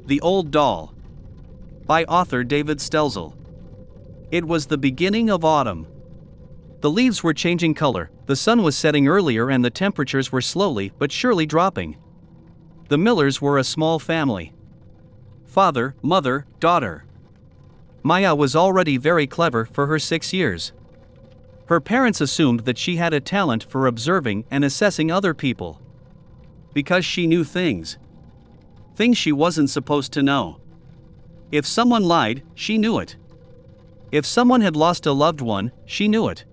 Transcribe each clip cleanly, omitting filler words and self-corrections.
The Old Doll. By author David Stelzl. It was the beginning of autumn. The leaves were changing color, the sun was setting earlier, and the temperatures were slowly but surely dropping. The Millers were a small family. Father, mother, daughter. Maya was already very clever for her 6 years. Her parents assumed that she had a talent for observing and assessing other people. Because she knew things she wasn't supposed to know. If someone lied, she knew it. If someone had lost a loved one, she knew it.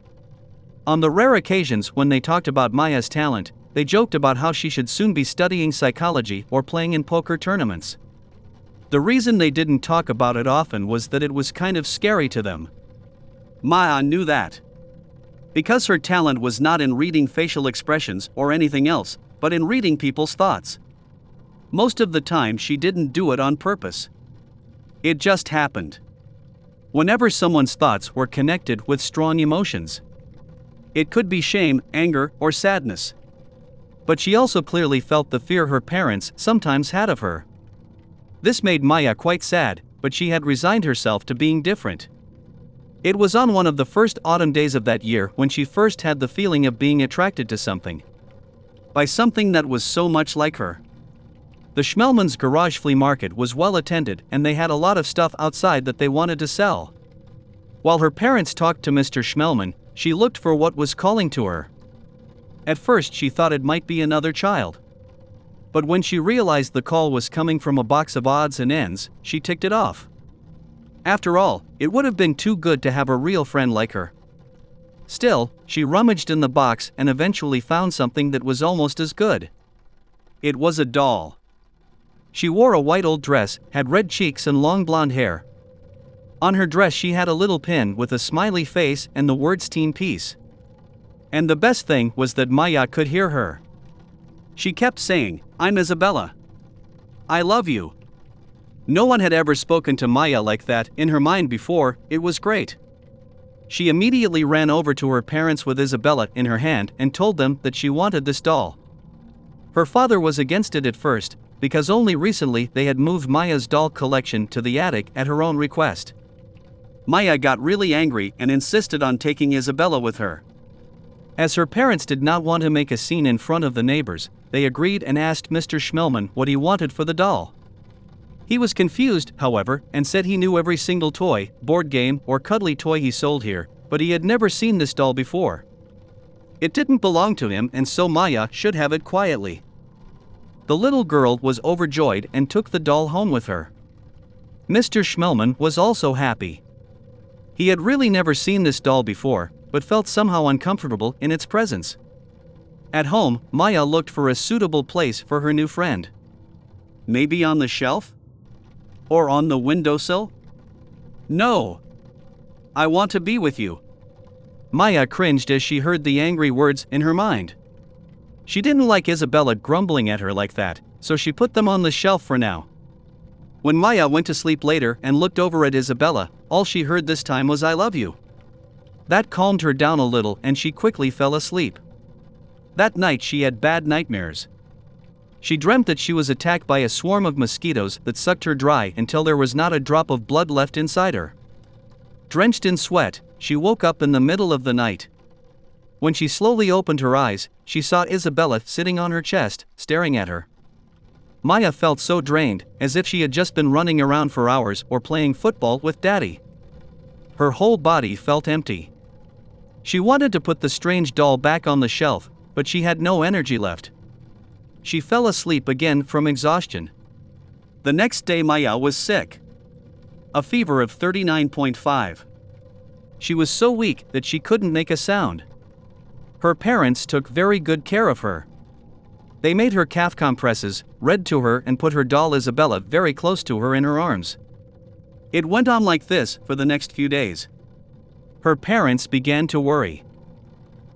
On the rare occasions when they talked about Maya's talent, they joked about how she should soon be studying psychology or playing in poker tournaments. The reason they didn't talk about it often was that it was kind of scary to them. Maya knew that. Because her talent was not in reading facial expressions or anything else, but in reading people's thoughts. Most of the time she didn't do it on purpose. It just happened. Whenever someone's thoughts were connected with strong emotions. It could be shame, anger, or sadness. But she also clearly felt the fear her parents sometimes had of her. This made Maya quite sad, but she had resigned herself to being different. It was on one of the first autumn days of that year when she first had the feeling of being attracted to something. By something that was so much like her. The Schmelmann's garage flea market was well attended, and they had a lot of stuff outside that they wanted to sell. While her parents talked to Mr. Schmelmann, she looked for what was calling to her. At first she thought it might be another child. But when she realized the call was coming from a box of odds and ends, she ticked it off. After all, it would have been too good to have a real friend like her. Still, she rummaged in the box and eventually found something that was almost as good. It was a doll. She wore a white old dress, had red cheeks and long blonde hair. On her dress she had a little pin with a smiley face and the words Teen Peace. And the best thing was that Maya could hear her. She kept saying, "I'm Isabella. I love you." No one had ever spoken to Maya like that in her mind before. It was great. She immediately ran over to her parents with Isabella in her hand and told them that she wanted this doll. Her father was against it at first, because only recently they had moved Maya's doll collection to the attic at her own request. Maya got really angry and insisted on taking Isabella with her. As her parents did not want to make a scene in front of the neighbors, they agreed and asked Mr. Schmelmann what he wanted for the doll. He was confused, however, and said he knew every single toy, board game, or cuddly toy he sold here, but he had never seen this doll before. It didn't belong to him, and so Maya should have it quietly. The little girl was overjoyed and took the doll home with her. Mr. Schmelmann was also happy. He had really never seen this doll before, but felt somehow uncomfortable in its presence. At home, Maya looked for a suitable place for her new friend. Maybe on the shelf? Or on the windowsill? No. I want to be with you. Maya cringed as she heard the angry words in her mind. She didn't like Isabella grumbling at her like that, so she put them on the shelf for now. When Maya went to sleep later and looked over at Isabella, all she heard this time was "I love you." That calmed her down a little and she quickly fell asleep. That night she had bad nightmares. She dreamt that she was attacked by a swarm of mosquitoes that sucked her dry until there was not a drop of blood left inside her. Drenched in sweat, she woke up in the middle of the night. When she slowly opened her eyes, she saw Isabella sitting on her chest, staring at her. Maya felt so drained, as if she had just been running around for hours or playing football with Daddy. Her whole body felt empty. She wanted to put the strange doll back on the shelf, but she had no energy left. She fell asleep again from exhaustion. The next day Maya was sick. A fever of 39.5. She was so weak that she couldn't make a sound. Her parents took very good care of her. They made her calf compresses, read to her, and put her doll Isabella very close to her in her arms. It went on like this for the next few days. Her parents began to worry.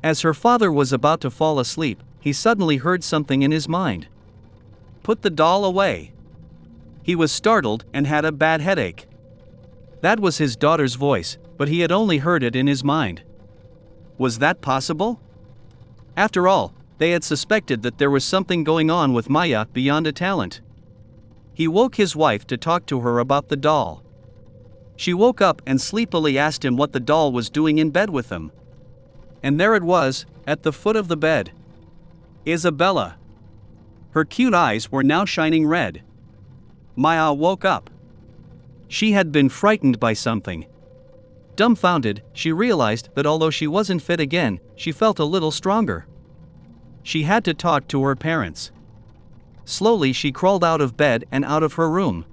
As her father was about to fall asleep, he suddenly heard something in his mind. "Put the doll away." He was startled and had a bad headache. That was his daughter's voice, but he had only heard it in his mind. Was that possible? After all, they had suspected that there was something going on with Maya beyond a talent. He woke his wife to talk to her about the doll. She woke up and sleepily asked him what the doll was doing in bed with him. And there it was, at the foot of the bed. Isabella. Her cute eyes were now shining red. Maya woke up. She had been frightened by something. Dumbfounded, she realized that although she wasn't fit again, she felt a little stronger. She had to talk to her parents. Slowly she crawled out of bed and out of her room.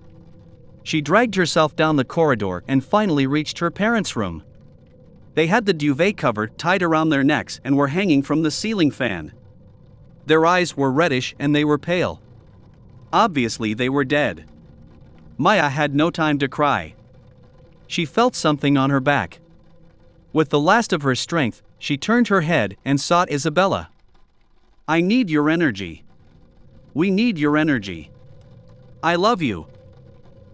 She dragged herself down the corridor and finally reached her parents' room. They had the duvet cover tied around their necks and were hanging from the ceiling fan. Their eyes were reddish and they were pale. Obviously they were dead. Maya had no time to cry. She felt something on her back. With the last of her strength, she turned her head and sought Isabella. I need your energy. We need your energy. I love you.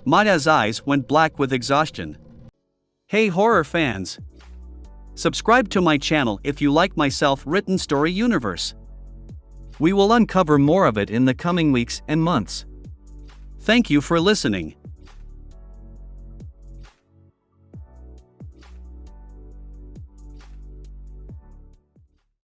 Maya's eyes went black with exhaustion. Hey horror fans! Subscribe to my channel if you like my self-written story universe. We will uncover more of it in the coming weeks and months. Thank you for listening.